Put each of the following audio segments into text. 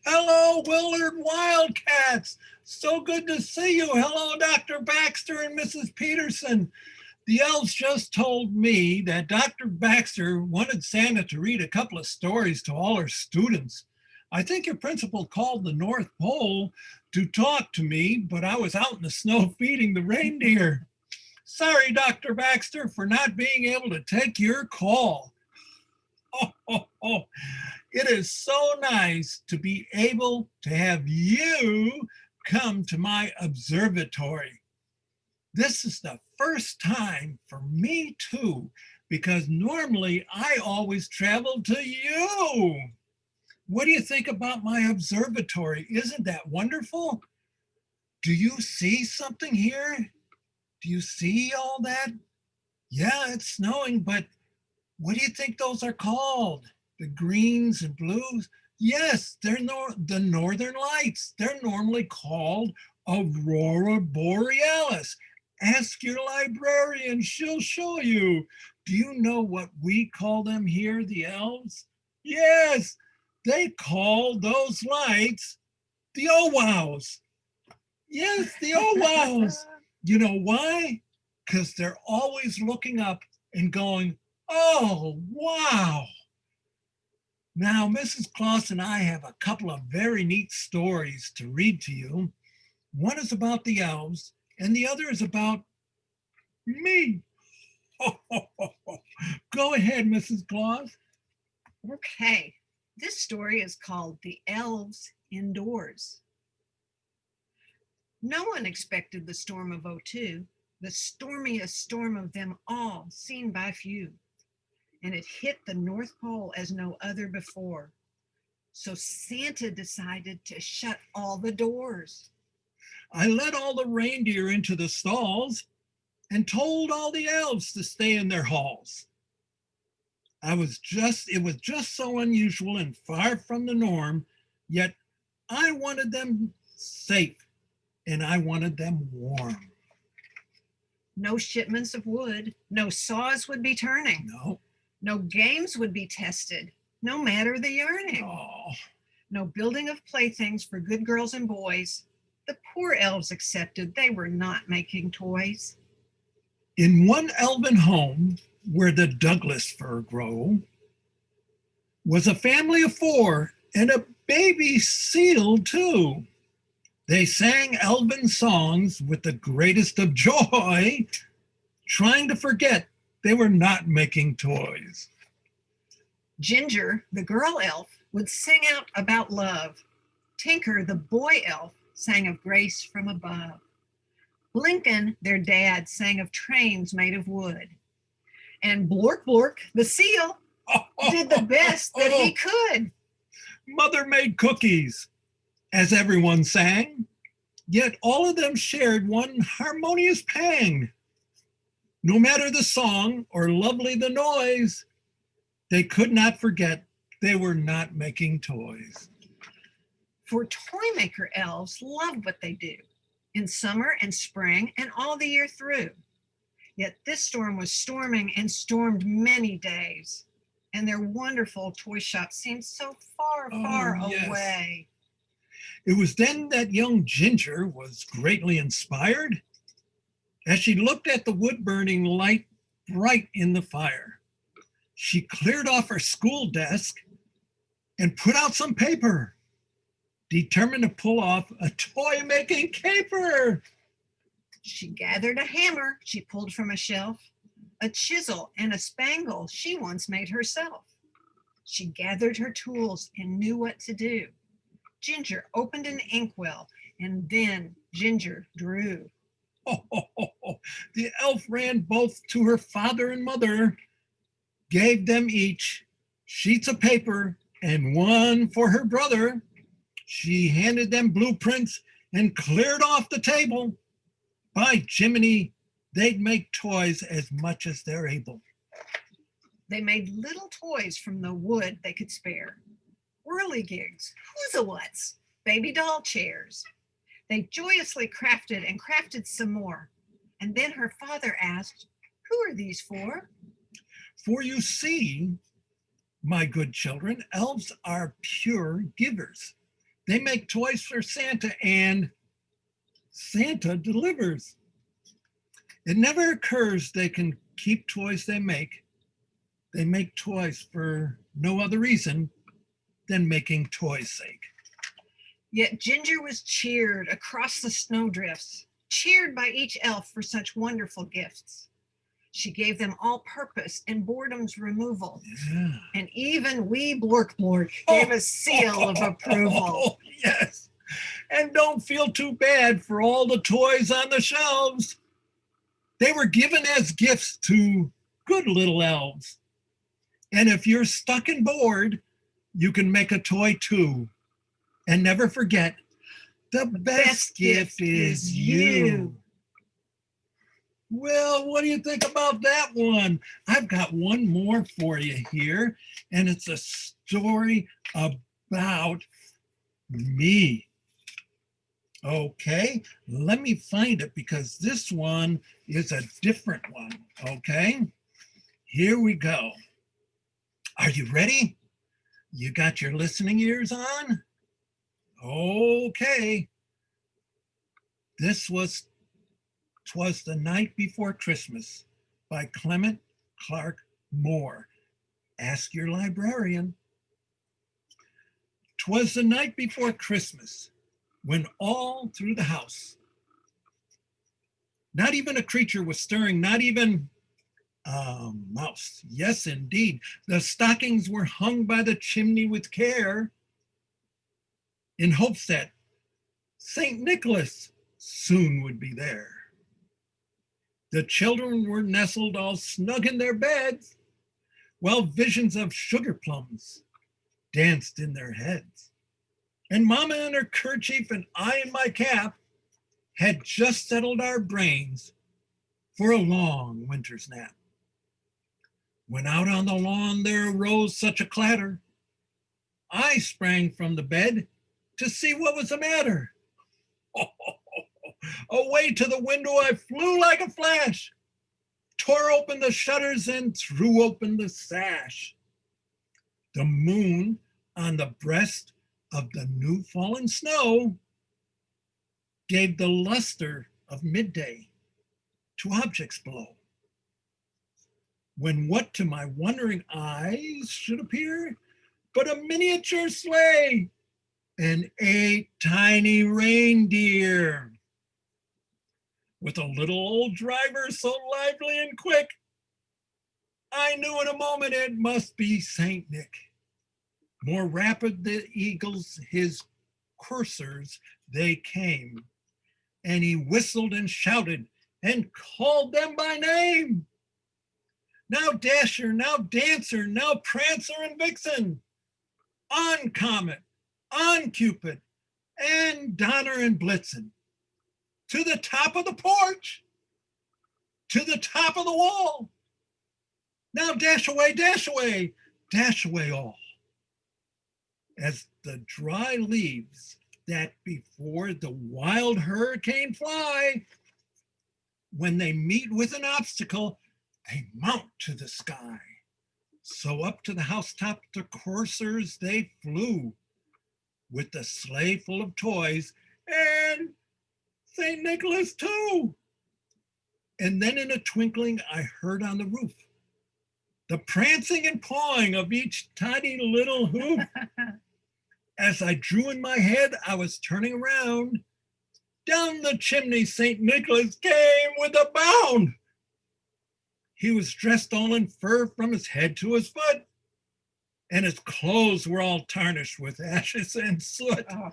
Hello, Willard Wildcats. So good to see you. Hello, Dr. Baxter and Mrs. Peterson. The elves just told me that Dr. Baxter wanted Santa to read a couple of stories to all her students. I think your principal called the North Pole to talk to me, but I was out in the snow feeding the reindeer. Sorry, Dr. Baxter, for not being able to take your call. Oh. It is so nice to be able to have you come to my observatory. This is the first time for me too, because normally I always travel to you. What do you think about my observatory? Isn't that wonderful? Do you see something here? Do you see all that? Yeah, it's snowing, but what do you think those are called? The greens and blues? Yes, they're the northern lights. They're normally called aurora borealis. Ask your librarian, she'll show you. Do you know what we call them here, the elves? Yes, they call those lights the oh wows. Yes, the oh wows. You know why? Because they're always looking up and going, oh, wow. Now, Mrs. Claus and I have a couple of very neat stories to read to you. One is about the elves, and the other is about me. Go ahead, Mrs. Claus. Okay, this story is called The Elves Indoors. No one expected the storm of '02, the stormiest storm of them all, seen by few, and it hit the North Pole as no other before. So Santa decided to shut all the doors. I let all the reindeer into the stalls and told all the elves to stay in their halls. It was just so unusual and far from the norm, yet I wanted them safe and I wanted them warm. No shipments of wood, no saws would be turning, No. no games would be tested, no matter the yearning. Oh. No building of playthings for good girls and boys. The poor elves accepted they were not making toys. In one elven home where the Douglas fir grow was a family of four and a baby seal too. They sang elven songs with the greatest of joy, trying to forget they were not making toys. Ginger, the girl elf, would sing out about love. Tinker, the boy elf, sang of grace from above. Blinken, their dad, sang of trains made of wood. And Blork Blork, the seal, did the best that he could. Mother made cookies, as everyone sang, yet all of them shared one harmonious pang. No matter the song or lovely the noise, they could not forget they were not making toys. For toymaker elves love what they do in summer and spring and all the year through. Yet this storm was storming and stormed many days, and their wonderful toy shop seemed so far yes. away. It was then that young Ginger was greatly inspired as she looked at the wood burning light bright in the fire. She cleared off her school desk and put out some paper, determined to pull off a toy-making caper. She gathered a hammer she pulled from a shelf, a chisel and a spangle she once made herself. She gathered her tools and knew what to do. Ginger opened an inkwell, and then Ginger drew. The elf ran both to her father and mother, gave them each sheets of paper and one for her brother. She handed them blueprints and cleared off the table. By Jiminy, they'd make toys as much as they're able. They made little toys from the wood they could spare. Whirligigs, whoozawats, baby doll chairs. They joyously crafted and crafted some more. And then her father asked, "Who are these for?" For you see, my good children, elves are pure givers. They make toys for Santa and Santa delivers. It never occurs they can keep toys they make. They make toys for no other reason than making toys' sake. Yet Ginger was cheered across the snowdrifts, cheered by each elf for such wonderful gifts. She gave them all purpose and boredom's removal. Yeah. And even wee Blork Blork gave a seal of approval. Yes. And don't feel too bad for all the toys on the shelves. They were given as gifts to good little elves. And if you're stuck and bored, you can make a toy too. And never forget, the best gift is you. Well, what do you think about that one? I've got one more for you here, and it's a story about me. Okay, let me find it because this one is a different one. Okay, here we go. Are you ready? You got your listening ears on? Okay. "'Twas the Night Before Christmas" by Clement Clark Moore. Ask your librarian. "'Twas the night before Christmas, when all through the house, not even a creature was stirring, not even a mouse. Yes, indeed, the stockings were hung by the chimney with care, in hopes that St. Nicholas soon would be there. The children were nestled all snug in their beds, while visions of sugar plums danced in their heads. And Mama in her kerchief and I in my cap had just settled our brains for a long winter's nap. When out on the lawn there arose such a clatter, I sprang from the bed to see what was the matter. Away to the window I flew like a flash, tore open the shutters and threw open the sash. The moon on the breast of the new fallen snow gave the luster of midday to objects below. When what to my wondering eyes should appear but a miniature sleigh and 8 tiny reindeer, with a little old driver so lively and quick, I knew in a moment it must be Saint Nick. More rapid than eagles, his coursers they came, and he whistled and shouted and called them by name. Now Dasher, now Dancer, now Prancer and Vixen, on Comet, on Cupid, and Donner and Blitzen, to the top of the porch, to the top of the wall. Now dash away all, as the dry leaves that before the wild hurricane fly, when they meet with an obstacle, they mount to the sky. So up to the housetop the coursers they flew, with the sleigh full of toys, and St. Nicholas too. And then in a twinkling I heard on the roof the prancing and pawing of each tiny little hoof. As I drew in my head, I was turning around. Down the chimney St. Nicholas came with a bound. He was dressed all in fur from his head to his foot, and his clothes were all tarnished with ashes and soot. Oh.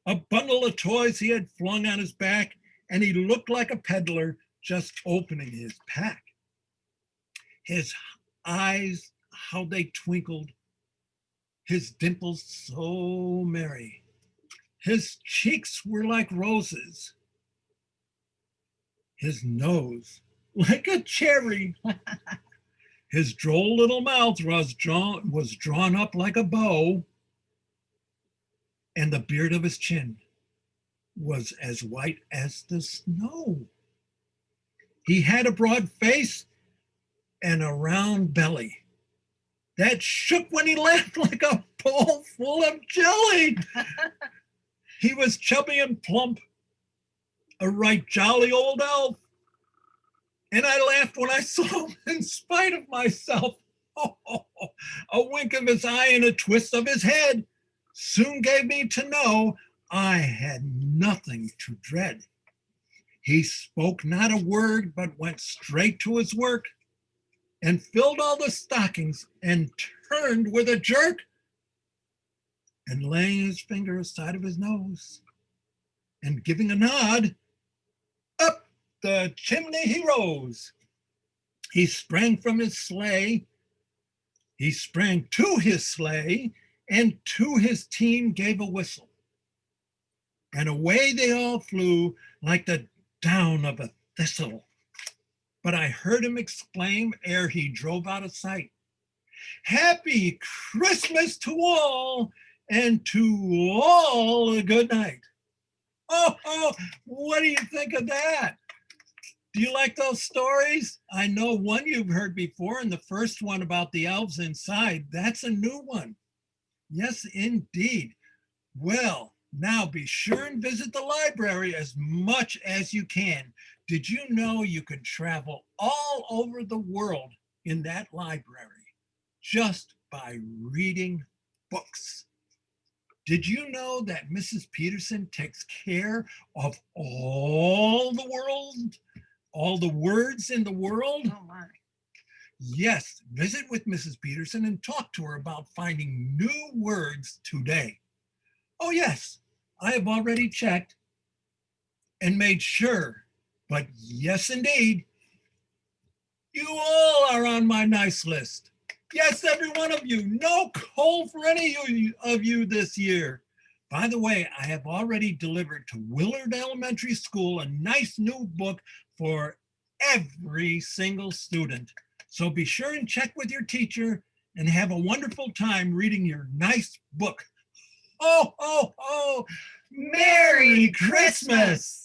A bundle of toys he had flung on his back, and he looked like a peddler just opening his pack. His eyes, how they twinkled, his dimples so merry. His cheeks were like roses, his nose like a cherry. His droll little mouth was drawn up like a bow, and the beard of his chin was as white as the snow. He had a broad face and a round belly that shook when he laughed like a bowl full of jelly. He was chubby and plump, a right jolly old elf. And I laughed when I saw him in spite of myself. A wink of his eye and a twist of his head soon gave me to know I had nothing to dread. He spoke not a word, but went straight to his work and filled all the stockings and turned with a jerk and laying his finger aside of his nose and giving a nod, up the chimney he rose. He sprang from his sleigh. He sprang to his sleigh and to his team gave a whistle. And away they all flew like the down of a thistle. But I heard him exclaim ere he drove out of sight, "Happy Christmas to all, and to all a good night." Oh, what do you think of that? Do you like those stories? I know one you've heard before, and the first one about the elves inside, that's a new one. Yes, indeed. Well, now be sure and visit the library as much as you can. Did you know you could travel all over the world in that library just by reading books? Did you know that Mrs. Peterson takes care of all the world, all the words in the world? Oh my. Yes, visit with Mrs. Peterson and talk to her about finding new words today. Oh yes, I have already checked and made sure, but yes indeed, you all are on my nice list. Yes, every one of you. No coal for any of you this year. By the way, I have already delivered to Willard Elementary School a nice new book for every single student. So be sure and check with your teacher and have a wonderful time reading your nice book. Oh, oh, oh, Merry Christmas!